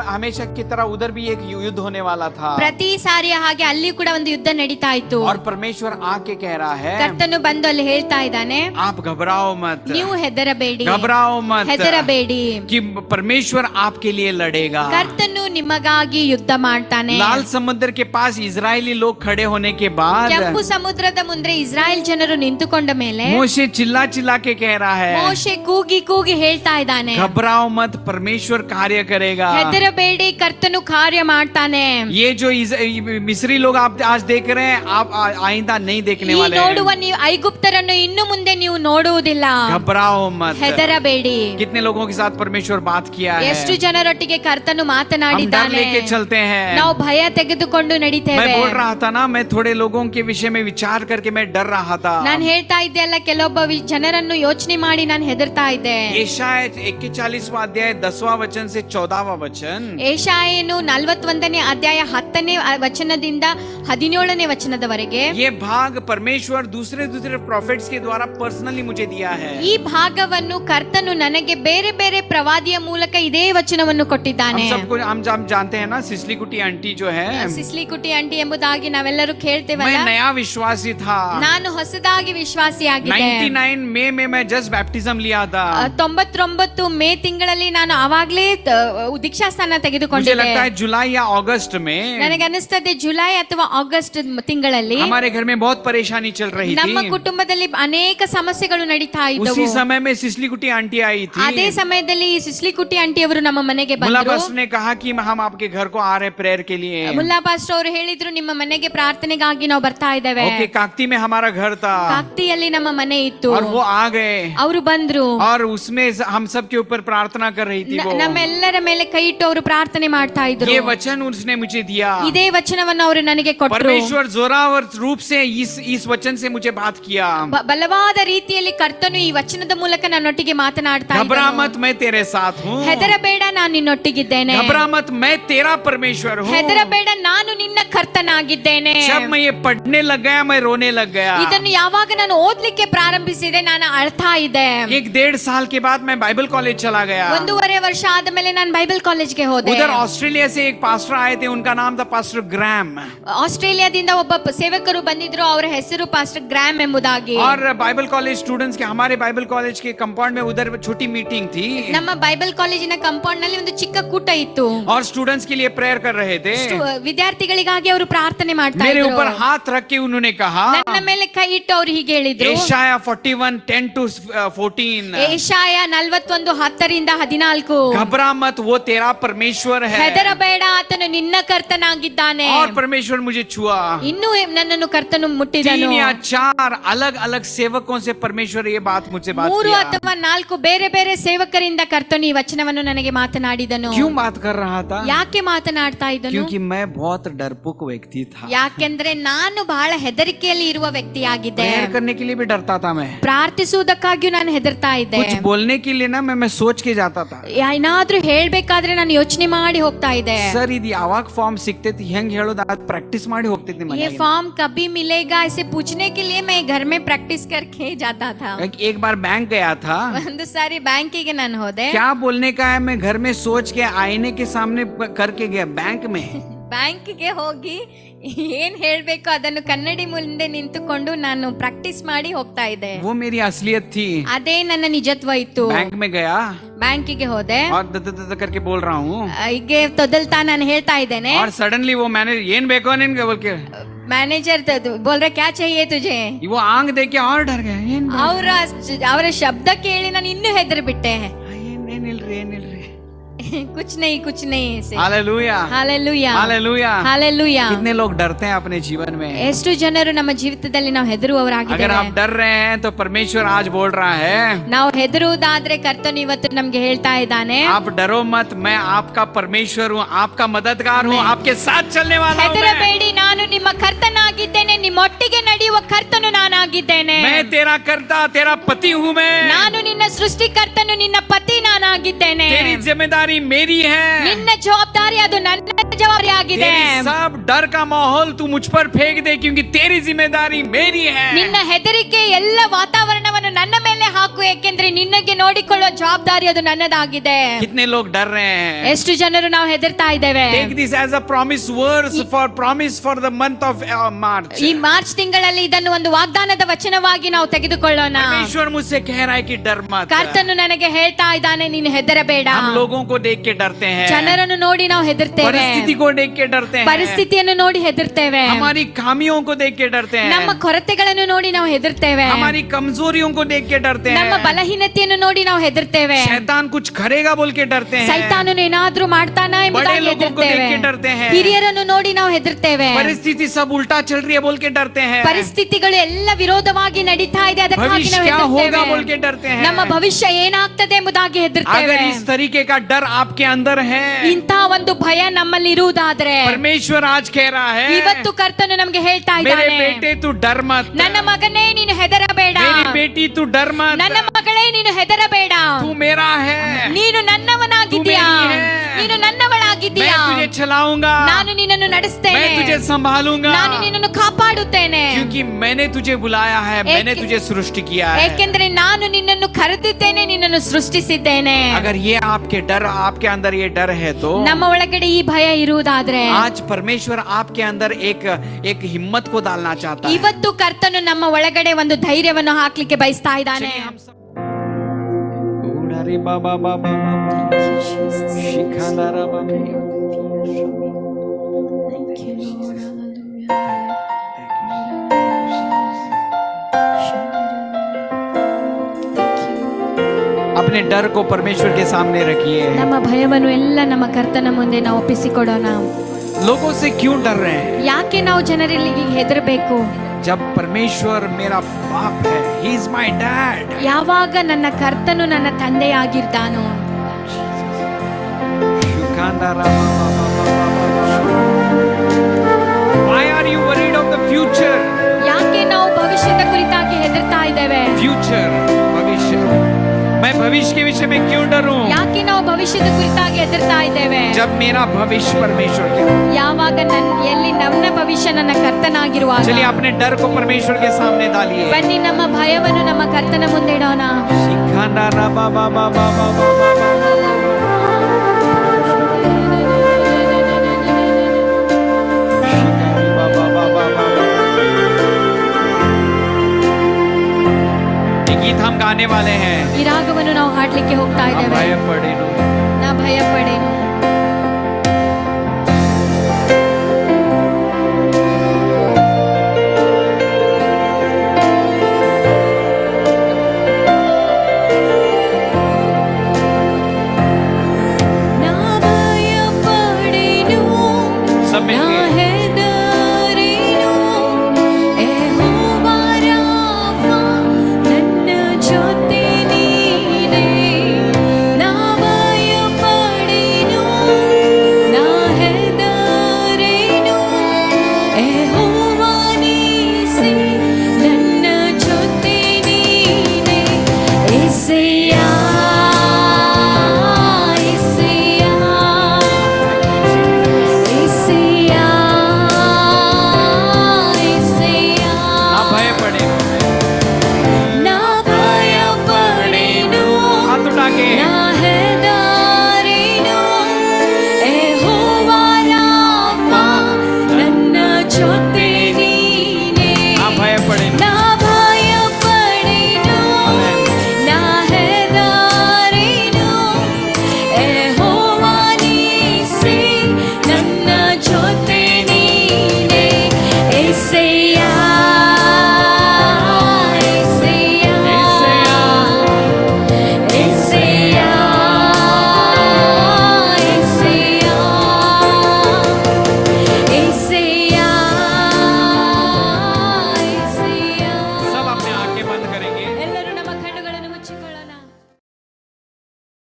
हमेशा की तरह उधर भी एक युद्ध होने वाला था. ಪ್ರತಿ ಸಾರಿಯ ಹಾಗೆ ಅಲ್ಲಿ ಕೂಡ ಒಂದು ಯುದ್ಧ ನಡೀತಾ ಇತ್ತು. और परमेश्वर आके कह रहा है, ಕರ್ತನು ಬಂದು ಅಲ್ಲಿ ಹೇಳ್ತಾ ಇದ್ದಾನೆ, आप घबराओ मत, ನೀವು ಹೆದರಬೇಡಿ, घबराओ मत, ಹೆದರಬೇಡಿ. कि परमेश्वर आपके लिए लड़ेगा. ಕರ್ತನು ನಿಮಗಾಗಿ ಯುದ್ಧ ಮಾಡ್ತಾನೆ. लाल समुद्र के पास इजरायली लोग खड़े होने के बाद ಕೆಂಪು ಸಮುದ್ರದ ಮುಂದೆ ಇಸ್ರಾಯೇಲ್ ಜನರು ನಿಂತುಕೊಂಡ ಮೇಲೆ मोशे चिल्ला चिल्ला के कह रहा है, ಮೋಶೆ ಕೂಗಿ ಕೂಗಿ ಹೇಳ್ತಾ ಇದ್ದಾನೆ, घबराओ मत, परमेश्वर कार्य करेगा. ಹೆದರಬೇಡಿ, ಕರ್ತನು ಕಾರ್ಯ ಮಾಡ್ತಾನೆ. ये जो मिस्री लोग आप आज देख रहे हैं, आप आइंदा नहीं देखने ಈ वाले ನೋಡುವ हैं. ನೀವು ಐಗುಪ್ತರನ್ನು ಇನ್ನು ಮುಂದೆ ನೀವು ನೋಡುವುದಿಲ್ಲ. घबराओ मत. ಹೆದರಬೇಡಿ. कितने लोगों के साथ परमेश्वर बात किया है, ಎಷ್ಟು ಜನರೊಟ್ಟಿಗೆ ಕರ್ತನು हम डर ಮಾತನಾಡಿದ್ದಾನೆ. लेके चलते हैं. ನಾವು ಭಯ ತೆಗೆದುಕೊಂಡು मैं ನಡೀತೇವೆ. बोल रहा था ना, मैं थोड़े लोगों के विषय में विचार करके मैं डर रहा था. ನಾನು ಹೇಳ್ತಾ ಇದ್ದೆ ಅಲ್ಲ, ಕೆಲವೊಬ್ಬ ಜನರನ್ನು ಯೋಚನೆ ಮಾಡಿ ನಾನು ಹೆದರ್ತಾ ಇದ್ದೆ. यशाया 41वां अध्याय 10वां वचन से 14वां वचन, ಯೆಶಾಯನು 41ನೇ ಅಧ್ಯಾಯ 10ನೇ ವಚನದಿಂದ 17ನೇ ವಚನದವರೆಗೆ ये भाग परमेश्वर दूसरे प्रोफेट्स के द्वारा पर्सनली मुझे दिया है. ಈ ಭಾಗವನ್ನು ಕರ್ತನು ನನಗೆ ಬೇರೆ ಬೇರೆ ಪ್ರವಾದಿಯ ಮೂಲಕ ಇದೇ ವಚನವನ್ನು ಕೊಟ್ಟಿದ್ದಾನೆ. सबको हम जानते हैं ना, सिसली कुटी आंटी जो है, ಸಿಸ್ಲಿ ಕುಟಿ ಆಂಟಿ ಎಂಬುದಾಗಿ ನಾವೆಲ್ಲರೂ ಕೇಳ್ತೇವಲ್ಲ. मैं नया विश्वासी था. ನಾನು ಹೊಸದಾಗಿ ವಿಶ್ವಾಸಿಯಾಗಿದ್ದೆ. 99 मई में मैं जस्ट बैप्टिज्म लिया था. 99 ಮೇ ತಿಂಗಳಲ್ಲಿ ನಾನು ಅವಾಗ್ಲೇ ದೀಕ್ಷಾ ಸ್ಥಾನ मुझे ತೆಗೆದುಕೊಂಡಿದ್ದೆ. लगता है जुलाई या अगस्त में ನನಗೆ ಅನಿಸ್ತದೆ ಜುಲೈ ಅಥವಾ ಆಗಸ್ಟ್ ತಿಂಗಳಲ್ಲಿ हमारे घर में बहुत परेशानी चल रही ನಮ್ಮ थी. ಕುಟುಂಬದಲ್ಲಿ ಅನೇಕ ಸಮಸ್ಯೆಗಳು ನಡೀತಾ ಇದ್ದವು. उसी समय में सिसली कुटी आंटी आई थी. ಅದೇ ಸಮಯದಲ್ಲಿ ಸಿಸ್ಲಿ ಕುಟಿ ಆಂಟಿ ಅವರು ನಮ್ಮ ಮನೆಗೆ मुल्ला ಬಂದರು. पास्टर ने कहा कि हम आपके घर को आ रहे प्रेयर के लिए. ಮುಲ್ಲಾ ಪಾಸ್ಟರ್ ಅವರು ಹೇಳಿದ್ರು, ನಿಮ್ಮ ಮನೆಗೆ ಪ್ರಾರ್ಥನೆಗಾಗಿ ನಾವು ಬರ್ತಾ ಇದ್ದೇವೆ. ओके, काकती में हमारा घर था ಕಾಕ್ತಿಯಲ್ಲಿ ನಮ್ಮ ಮನೆ ಇತ್ತು. और वो आ गए ಅವರು ಬಂದ್ರು. और उसमें हम सब के ऊपर प्रार्थना कर रही थी. वो ನಮ್ಮೆಲ್ಲರ ಮೇಲೆ ಕೈ ಇಟ್ಟು ಅವರು ಪ್ರಾರ್ಥನೆ ಮಾಡ್ತಾ ಇದ್ರು. ये वचन उसने मुझे दिया. ಇದೇ ವಚನವನ್ನು ಅವರು ನನಗೆ ಕೊಟ್ಟರು. परमेश्वर जोरावर रूप से इस वचन से मुझे बात किया. ಬಲವಾದ ರೀತಿಯಲ್ಲಿ ಕರ್ತನು ಈ ವಚನದ ಮೂಲಕ ನನ್ನೊಟ್ಟಿಗೆ ಮಾತನಾಡ್ತಾ घबरा ಇದ್ದನು. मत, मैं तेरे साथ हूँ. ಹೆದರಬೇಡ, ನಾನು ನಿನ್ನೊಟ್ಟಿಗಿದ್ದೇನೆ. घबरा मत, मैं तेरा परमेश्वर हूँ. ಹೆದರಬೇಡ, ನಾನು ನಿನ್ನ ಕರ್ತನಾಗಿದ್ದೇನೆ. जब मैं ये पढ़ने लग गया, मैं रोने लग गया. ಇದನ್ನು ಯಾವಾಗ ನಾನು ಓದ್ಲಿಕ್ಕೆ ಪ್ರಾರಂಭಿಸಿದೆ, ನಾನು ಅಳ್ತಾ ಇದ್ದೆ. 1.5 साल के बाद मैं बाइबल कॉलेज चला गया. 1.5 ವರ್ಷ ಆದಮೇಲೆ ನಾನು ಬೈಬಲ್ ಕಾಲೇಜ್ಗೆ ಹೋದೆ. उधर ऑस्ट्रेलिया से एक पास्टर आए थे, उनका नाम था पास्टर ग्रैम. ಆಸ್ಟ್ರೇಲಿಯಾದಿಂದ ಒಬ್ಬ ಸೇವಕರು ಬಂದಿದ್ರು, ಅವರ ಹೆಸರು ಪಾಸ್ಟರ್ ಗ್ರಾಮ್ ಎಂಬುದಾಗಿ. और बाइबल कॉलेज स्टूडेंट्स के, हमारे बाइबल कॉलेज के कंपाउंड में उधर छोटी मीटिंग थी ನಮ್ಮ ಬೈಬಲ್ ಕಾಲೇಜಿನ ಕಾಂಪೌಂಡ್ ನಲ್ಲಿ ಒಂದು ಚಿಕ್ಕ ಕೂಟ ಇತ್ತು. और स्टूडेंट्स के लिए प्रेयर कर रहे थे. ವಿದ್ಯಾರ್ಥಿಗಳಿಗಾಗಿ ಅವರು ಪ್ರಾರ್ಥನೆ ಮಾಡ್ತಾ मेरे ಇದ್ರು. ऊपर हाथ रख के उन्होंने कहा, ನನ್ನ ಮೇಲೆ ಕೈ ಇಟ್ಟು ಅವರು ಹೀಗೆ ಹೇಳಿದ್ರು, यशाया 41:10-14. ಏಷಾಯ 41:10-14. घबरा मत, वो तेरा परमेश्वर है. ಹೆದರಬೇಡ, ಆತನು ನಿನ್ನ ಕರ್ತನಾಗಿದ್ದಾನೆ. और परमेश्वर मुझे छुआ. ಇನ್ನೂ ನನ್ನನ್ನು ಕರ್ತನು ಮುಟ್ಟಿದನು. 3 या 4 अलग-अलग सेवकों से परमेश्वर ये बात मुझसे बात 3 किया. ಅಥವಾ 4 ಬೇರೆ ಬೇರೆ ಸೇವಕರಿಂದ ಕರ್ತನು ಈ ವಚನವನ್ನು ನನಗೆ ಮಾತನಾಡಿದನು. क्यों बात कर रहा था? ಯಾಕೆ ಮಾತನಾಡ್ತಾ ಇದ್ದನು? क्योंकि मैं बहुत डरपोक व्यक्ति था. ಯಾಕೆಂದ್ರೆ ನಾನು ಬಹಳ ಹೆದರಿಕೆಯಲ್ಲಿ ಇರುವ ವ್ಯಕ್ತಿಯಾಗಿದ್ದೆ. प्रेयर करने के लिए भी डरता था मैं. ಪ್ರಾರ್ಥಿಸುವುದಕ್ಕಾಗಿಯೂ ನಾನು ಹೆದರ್ತಾ ಇದ್ದೆ. कुछ बोलने के लिए ना मैं सोच के जाता था. ಏನಾದ್ರೂ ಹೇಳ್ಬೇಕಾದ್ರೆ ನಾನು ಯೋಚನೆ ಮಾಡಿ ಹೋಗ್ತಾ ಇದ್ದೆ. ಸರ್ ಇದು ಯಾವಾಗ ಫಾರ್ಮ್ ಸಿಗ್ತೈತಿ, ಹೆಂಗ್ ಹೇಳೋದು ಅದು ಪ್ರಾಕ್ಟೀಸ್ ಮಾಡಿ ಹೋಗ್ತೈತಿ ये ಮನೆಗೆ. फॉर्म कभी मिलेगा ऐसे पूछने के लिए मैं घर में प्रैक्टिस करके जाता था. एक बार बैंक गया था. ಒಂದು ಸಾರಿ ಬ್ಯಾಂಕಿಗೆ ನಾನು ಹೋದೆ. क्या बोलने का है, मैं घर में सोच के आईने के सामने करके गया बैंक में. ಬ್ಯಾಂಕಿಗೆ ಹೋಗಿ ಏನ್ ಹೇಳ್ಬೇಕು ಅದನ್ನು ಕನ್ನಡಿ ಮುಂದೆ ನಿಂತುಕೊಂಡು ನಾನು ಪ್ರಾಕ್ಟೀಸ್ ಮಾಡಿ ಹೋಗ್ತಾ ಇದ್ದೆ. वो मेरी असलियत थी. ಅದೇ ನನ್ನ ನಿಜತ್ವ ಇತ್ತು. बैंक में गया ಬ್ಯಾಂಕಿಗೆ ಹೋದೆ. और द करके बोल रहा हूँ. ಹೀಗೆ ತೊದಲ್ತಾ ನಾನು ಹೇಳ್ತಾ ಇದ್ದೇನೆ. और सडनली वो मैनेजर ಏನ್ ಬೇಕೋ ನಿನ್ಗೆ बोल के मैनेजर बोल रहे क्या चाहिए तुझे. वो आंख देख के और डर गया. ಅವರ ಶಬ್ದ ಕೇಳಿ ನಾನು ಇನ್ನೂ ಹೆದರಿ ಬಿಟ್ಟೆ. ಏನಿಲ್ರಿ कुछ नहीं ऐसे. Hallelujah hallelujah hallelujah hallelujah. कितने लोग डरते हैं अपने जीवन में. ಎಷ್ಟು ಜನರು ನಮ್ಮ ಜೀವಿತದಲ್ಲಿ ನಾವು अगर ಹೆದರುವವರಾಗಿದ್ದೇವೆ. आप डर रहे हैं तो परमेश्वर आज बोल रहा है, ನಾವು ಹೆದರುವುದಾದ್ರೆ ಕರ್ತನು ಇವತ್ತು ನಮ್ಗೆ ಹೇಳ್ತಾ ಇದ್ದಾನೆ, आप डरो मत, मैं आपका परमेश्वर हूँ, आपका मददगार हूँ, आपके साथ चलने वाला हूँ. ಹೆದರಬೇಡಿ, ನಾನು ನಿಮ್ಮ ಕರ್ತನಾಗಿದ್ದೇನೆ, ನಿಮ್ಮೊಟ್ಟಿಗೆ ನಡೆಯುವ ಕರ್ತನು ನಾನಾಗಿದ್ದೇನೆ. मैं तेरा कर्ता, तेरा पति हूँ मैं. ನಾನು ನಿನ್ನ ಸೃಷ್ಟಿಕರ್ತನು, ನಿನ್ನ ಪತಿ ನಾನಾಗಿದ್ದೇನೆ. तेरी जिम्मेदारी मेरी है. ನಿನ್ನ ಜವಾಬ್ದಾರಿ ಅದು ನನ್ನ ಜವಾಬ್ದಾರಿ ಆಗಿದೆ. तेरी सब डर का माहौल तू मुझ पर फेंक दे, क्योंकि तेरी जिम्मेदारी मेरी है. ನಿನ್ನ ಹೆದರಿಕೆ ಎಲ್ಲ ವಾತಾವರಣವನ್ನು ನನ್ನ ಮೇಲೆ ಹಾಕು, ಏಕೆಂದ್ರೆ ನಿನ್ನಗೆ ನೋಡಿಕೊಳ್ಳುವ ಜವಾಬ್ದಾರಿ ಅದು ನನ್ನದಾಗಿದೆ. कितने लोग डर रहे हैं. ಎಷ್ಟು ಜನರು ನಾವು ಹೆದರ್ತಾ ಇದ್ದೇವೆ. Take this as a promise verse for the month of March. ಈ ಮಾರ್ಚ್ ತಿಂಗಳಲ್ಲಿ ಇದನ್ನು ಒಂದು ವಾಗ್ದಾನದ ವಚನವಾಗಿ ನಾವು ತೆಗೆದುಕೊಳ್ಳೋಣ. परमेश्वर मुझसे कह रहा है कि डर मत. ಕರ್ತನು ನನಗೆ ಹೇಳ್ತಾ ಇದ್ದಾನೆ, ನೀನು ಹೆದರಬೇಡ. हम लोगों को देख के डरते हैं. ಜನರನ್ನು ನೋಡಿ ನಾವು ಹೆದರ್ತೇವೆ. परिस्थिति को देख के डरते हैं. ಪರಿಸ್ಥಿತಿಯನ್ನು ನೋಡಿ ಹೆದರ್ತೇವೆ. हमारी खामियों को देख के डरते हैं. ನಮ್ಮ ಕೊರತೆಗಳನ್ನು ನೋಡಿ ನಾವು ಹೆದರ್ತೇವೆ. हमारी कमजोरियों को देख के डरते हैं. ನಮ್ಮ ಬಲಹೀನತೆಯನ್ನು ನೋಡಿ ನಾವು ಹೆದರ್ತೇವೆ. शैतान कुछ करेगा बोल के डरते हैं. ಸೈತಾನನು ಏನಾದ್ರೂ ಮಾಡ್ತಾನ ಎಂಬುದಾಗಿ बड़े लोगों को देख के डरते हैं. ಹಿರಿಯರನ್ನು ನೋಡಿ ನಾವು ಹೆದರ್ತೇವೆ. परिस्थिति सब उल्टा चल रही है बोल के डरते हैं. ಪರಿಸ್ಥಿತಿಗಳು ಎಲ್ಲ ವಿರೋಧವಾಗಿ ನಡೀತಾ ಇದೆ, ಅದಕ್ಕಾಗಿ भविष्य ನಾವು क्या होगा बोल ಹೆದರ್ತೇವೆ. के डरते हैं. ನಮ್ಮ ಭವಿಷ್ಯ ಏನಾಗ್ತದೆ ಎಂಬುದಾಗಿ ಹೆದರ್ತೇವೆ. अगर इस तरीके का डर आपके अंदर है, ಇಂಥ ಒಂದು ಭಯ ನಮ್ಮಲ್ಲಿ ಇರುವುದಾದ್ರೆ परमेश्वर आज कह रहा है, ಇವತ್ತು ಕರ್ತನು ನಮಗೆ ಹೇಳ್ತಾ मेरे ಇದ್ದಾನೆ, बेटे तू डर मत. ನನ್ನ ಮಗನೇ ನೀನು ಹೆದರಬೇಡ. मेरी बेटी तू डर मत. ನನ್ನ ಮಗಳೇ ನೀನು ಹೆದರಬೇಡ. तू मेरा है. ನೀನು ನನ್ನವನಾಗಿದ್ದೀಯಾ, तू मेरी है. ನೀನು ನನ್ನವಳಾಗಿದ್ದೀಯಾ. मैं तुझे मैं चलाऊंगा, ನಾನು ನಿನ್ನನ್ನು ನಡೆಸ್ತೇನೆ, मैं तुझे संभालूंगा, ನಾನು ನಿನ್ನನ್ನು ಕಾಪಾಡುತ್ತೇನೆ, क्योंकि मैंने तुझे बुलाया है, मैंने तुझे सृष्टि किया है। ಏಕೆಂದರೆ ನಾನು ನಿನ್ನನ್ನು ಕರೆದಿದ್ದೇನೆ, ನಿನ್ನನ್ನು ಸೃಷ್ಟಿಸಿದ್ದೇನೆ. अगर ये आपके डर, आपके अंदर ये डर है तो ನಮ್ಮ ಒಳಗಡೆ ಈ ಭಯ ಇರುವುದಾದ್ರೆ आज परमेश्वर आपके अंदर एक हिम्मत को डालना चाहता है। ಇವತ್ತು ಕರ್ತನು ನಮ್ಮ ಒಳಗಡೆ ಒಂದು ಧೈರ್ಯವನ್ನು ಹಾಕ್ಲಿಕ್ಕೆ ಬಯಸ್ತಾ ಇದ್ದಾನೆ. चलिए हम सब उड़ारे बाबा बाबा शिखानारा बाबा अपने डर को परमेश्वर के सामने रखिए। ನಮ್ಮ ಭಯವನ್ನು ಎಲ್ಲ ನಮ್ಮ ಕರ್ತನ ಮುಂದೆ ನಾವು ಒಪ್ಪಿಸಿಕೊಡೋಣ. लोगों से क्यों डर रहे हैं? ಯಾಕೆ ನಾವು ಜನರಲ್ಲಿ ಹೆದರಬೇಕು? जब परमेश्वर मेरा बाप है, he is my dad. ಯಾವಾಗ ನನ್ನ ಕರ್ತನು ನನ್ನ ತಂದೆಯಾಗಿರ್ತಾನೋ. Why are you worried of the future? ಯಾಕೆ ನಾವು ಭವಿಷ್ಯದ ಕುರಿತಾಗಿ ಹೆದರ್ತಾ ಇದ್ದೇವೆ? Future, भविष्य. मैं भविष्य के विषय में क्यों डरूं? ಯಾಕೆ ನಾವು ಭವಿಷ್ಯದ ಕುರಿತಾಗಿ ಹೆದರ್ತಾ ಇದ್ದೇವೆ? जब मेरा भविष्य परमेश्वर के, ಯಾವಾಗ ಎಲ್ಲಿ ನನ್ನ ಭವಿಷ್ಯ ನನ್ನ ಕರ್ತನಾಗಿರುವಾಗ. चलिए अपने डर को परमेश्वर के सामने डालिए. ಬನ್ನಿ ನಮ್ಮ ಭಯವನ್ನು ನಮ್ಮ ಕರ್ತನ ಮುಂದೆ ಇಡೋಣ. शिखानारा बाबा बाबा बाबा गीत हम गाने वाले हैं. ಈ ರಾಗವನ್ನು ನಾವು ಹಾಡ್ಲಿಕ್ಕೆ ಹೋಗ್ತಾ ಇದ್ದೇವೆ. ಭಯ ಪಡೇನು, ನಾ ಭಯ ಪಡೇನು.